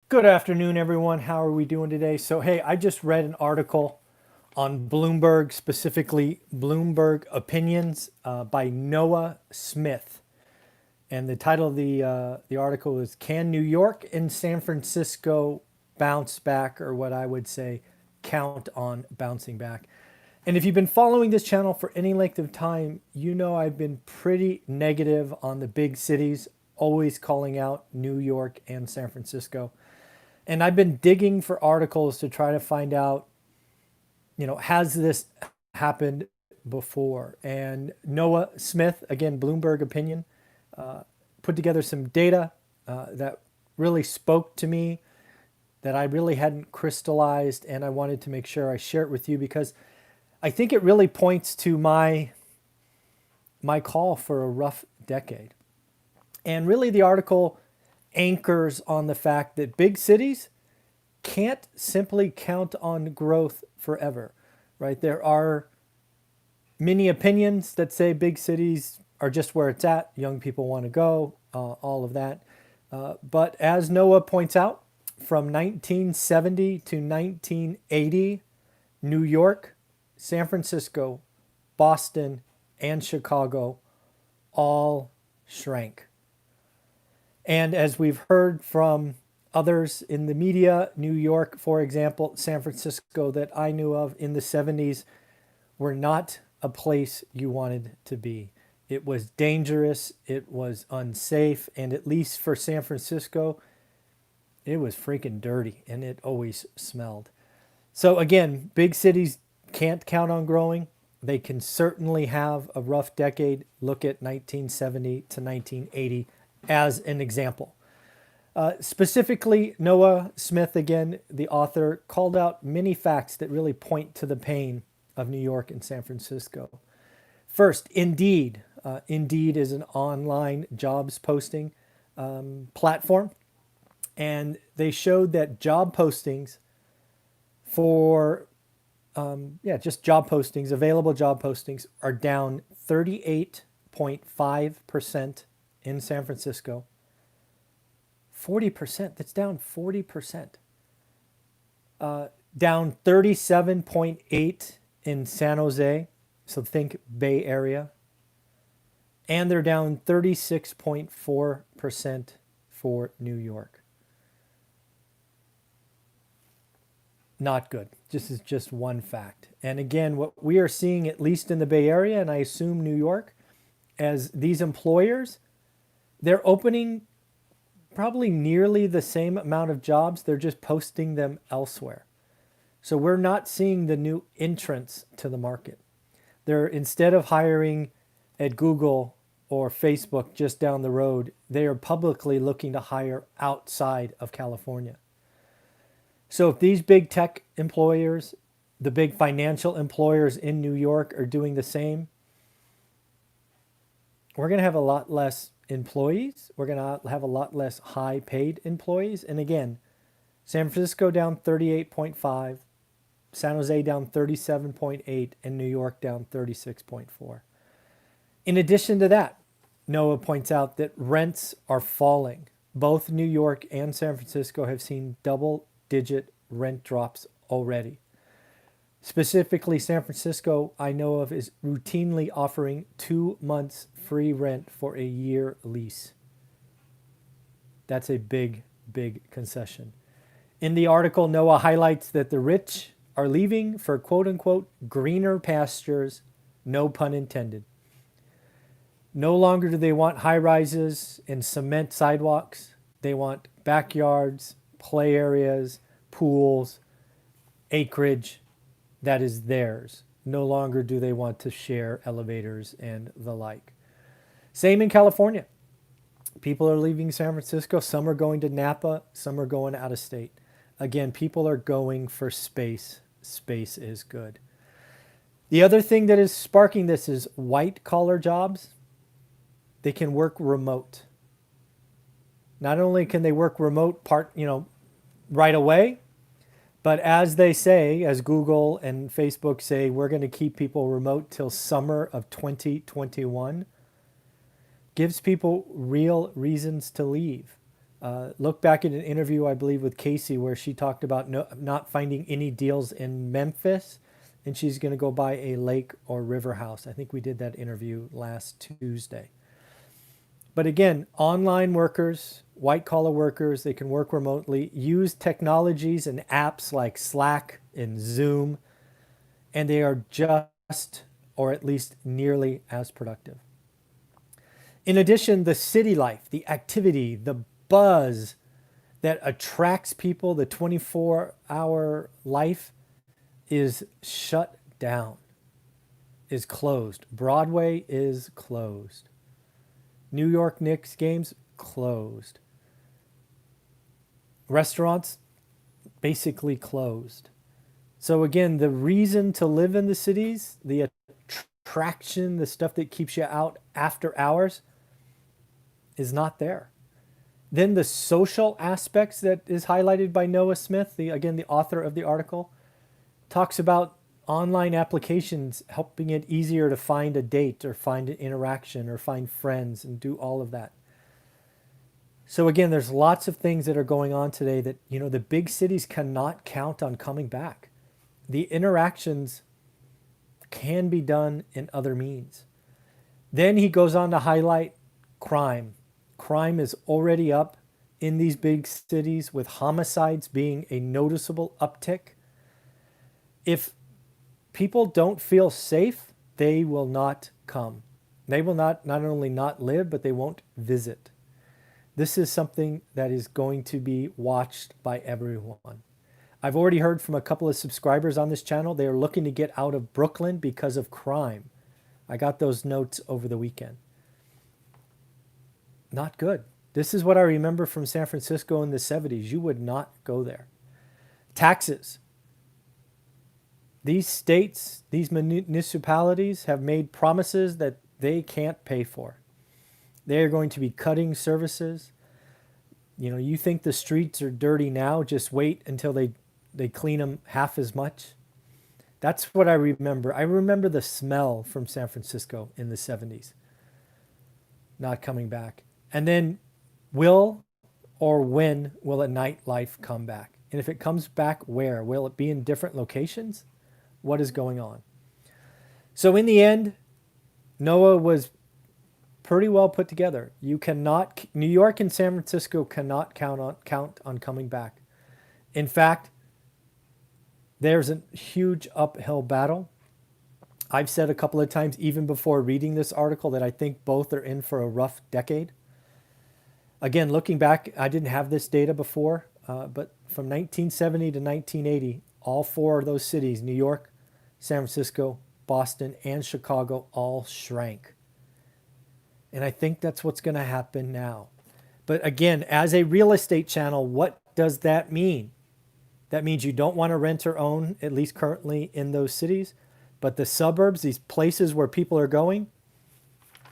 Good afternoon, everyone. How are we doing today? So, hey, I just read an article on Bloomberg, specifically Bloomberg Opinions by Noah Smith. And the title of the article is "Can New York and San Francisco Bounce Back?" or what I would say, count on bouncing back. And if you've been following this channel for any length of time, you know I've been pretty negative on the big cities, always calling out New York and San Francisco. And I've been digging for articles to try to find out, has this happened before? And Noah Smith, again, Bloomberg Opinion, put together some data that really spoke to me, that I really hadn't crystallized, and I wanted to make sure I share it with you because I think it really points to my call for a rough decade. And really, the article anchors on the fact that big cities can't simply count on growth forever, right? There are many opinions that say big cities are just where it's at. Young people want to go, all of that. But as Noah points out, from 1970 to 1980, New York, San Francisco, Boston, and Chicago all shrank. And as we've heard from others in the media, New York, for example, San Francisco, that I knew of in the 70s, were not a place you wanted to be. It was dangerous, it was unsafe, and at least for San Francisco, it was freaking dirty and it always smelled. So, again, big cities can't count on growing. They can certainly have a rough decade. Look at 1970 to 1980 as an example. Specifically, Noah Smith, again, the author, called out many facts that really point to the pain of New York and San Francisco. First, Indeed. Indeed is an online jobs posting platform. And they showed that job postings for, just job postings, available job postings, are down 38.5% in San Francisco. 40%, that's down 40%. Down 37.8 in San Jose, so think Bay Area. And they're down 36.4% for New York. Not good. This is just one fact. And again, what we are seeing, at least in the Bay Area, and I assume New York, as these employers, they're opening probably nearly the same amount of jobs. They're just posting them elsewhere. So we're not seeing the new entrants to the market. They're, instead of hiring at Google or Facebook just down the road, they are publicly looking to hire outside of California. So if these big tech employers, the big financial employers in New York are doing the same, we're going to have a lot less employees. We're going to have a lot less high paid employees. And again, San Francisco down 38.5, San Jose down 37.8, and New York down 36.4. In addition to that, Noah points out that rents are falling. Both New York and San Francisco have seen double-digit rent drops already. Specifically, San Francisco, I know of, is routinely offering 2 months free rent for a year lease. That's a big, big concession. In the article, Noah highlights that the rich are leaving for quote-unquote greener pastures, no pun intended. No longer do they want high-rises and cement sidewalks. They want backyards, play areas, pools, acreage that is theirs. No longer do they want to share elevators and the like. Same in California. People are leaving San Francisco. Some are going to Napa. Some are going out of state. Again, people are going for space. Space is good. The other thing that is sparking this is white collar jobs. They can work remote. Not only can they work remote right away, but as they say, as Google and Facebook say, we're going to keep people remote till summer of 2021, gives people real reasons to leave. Look back at an interview, I believe, with Casey where she talked about not finding any deals in Memphis, and she's going to go buy a lake or river house. I think we did that interview last Tuesday. But again, online workers, white collar workers, they can work remotely, use technologies and apps like Slack and Zoom, and they are just, or at least nearly as productive. In addition, the city life, the activity, the buzz that attracts people, the 24-hour life is shut down, is closed. Broadway is closed. New York Knicks games closed. Restaurants basically closed. So again, the reason to live in the cities, the attraction, the stuff that keeps you out after hours is not there. Then the social aspects that is highlighted by Noah Smith, the author of the article, talks about online applications helping it easier to find a date or find an interaction or find friends and do all of that. So again, there's lots of things that are going on today that, the big cities cannot count on coming back. The interactions can be done in other means. Then he goes on to highlight crime. Crime is already up in these big cities, with homicides being a noticeable uptick. If people don't feel safe, they will not come. They will not only not live, but they won't visit. This is something that is going to be watched by everyone. I've already heard from a couple of subscribers on this channel. They are looking to get out of Brooklyn because of crime. I got those notes over the weekend. Not good. This is what I remember from San Francisco in the 70s. You would not go there. Taxes. These states, these municipalities have made promises that they can't pay for. They are going to be cutting services. You think the streets are dirty now, just wait until they clean them half as much. That's what I remember. I remember the smell from San Francisco in the 70s. Not coming back. And then will or when will a nightlife come back? And if it comes back, where? Will it be in different locations? What is going on? So in the end, Noah was pretty well put together. New York and San Francisco cannot count on coming back. In fact, there's a huge uphill battle. I've said a couple of times, even before reading this article, that I think both are in for a rough decade. Again, looking back, I didn't have this data before, but from 1970 to 1980, all four of those cities, New York, San Francisco, Boston, and Chicago, all shrank. And I think that's what's going to happen now. But again, as a real estate channel, what does that mean? That means you don't want to rent or own, at least currently in those cities. But the suburbs, these places where people are going,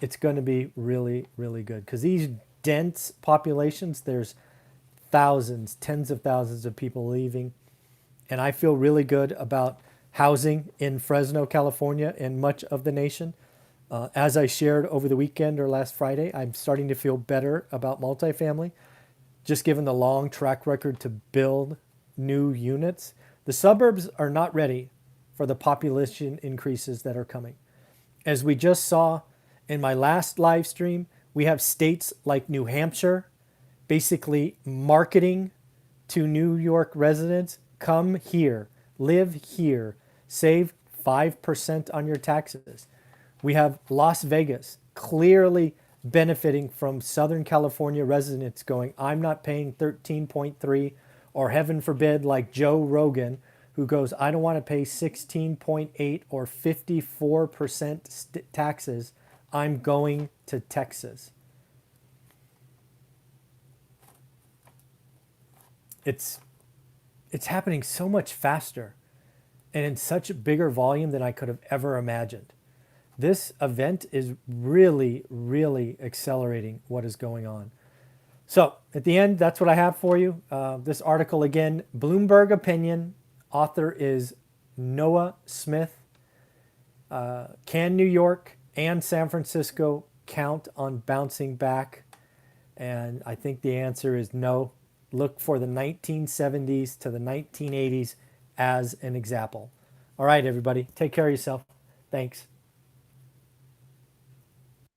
it's going to be really, really good. Because these dense populations, there's thousands, tens of thousands of people leaving. And I feel really good about housing in Fresno, California, and much of the nation. As I shared over the weekend or last Friday, I'm starting to feel better about multifamily, just given the long track record to build new units. The suburbs are not ready for the population increases that are coming. As we just saw in my last live stream, we have states like New Hampshire basically marketing to New York residents, come here, live here, save 5% on your taxes. We have Las Vegas clearly benefiting from Southern California residents going, I'm not paying 13.3, or heaven forbid, like Joe Rogan, who goes, I don't want to pay 16.8 or 54% taxes. I'm going to Texas. It's happening so much faster and in such a bigger volume than I could have ever imagined. This event is really, really accelerating what is going on. So at the end, that's what I have for you. This article, again, Bloomberg opinion. Author is Noah Smith. Can New York and San Francisco count on bouncing back? And I think the answer is no. Look for the 1970s to the 1980s as an example. All right, everybody, take care of yourself. Thanks.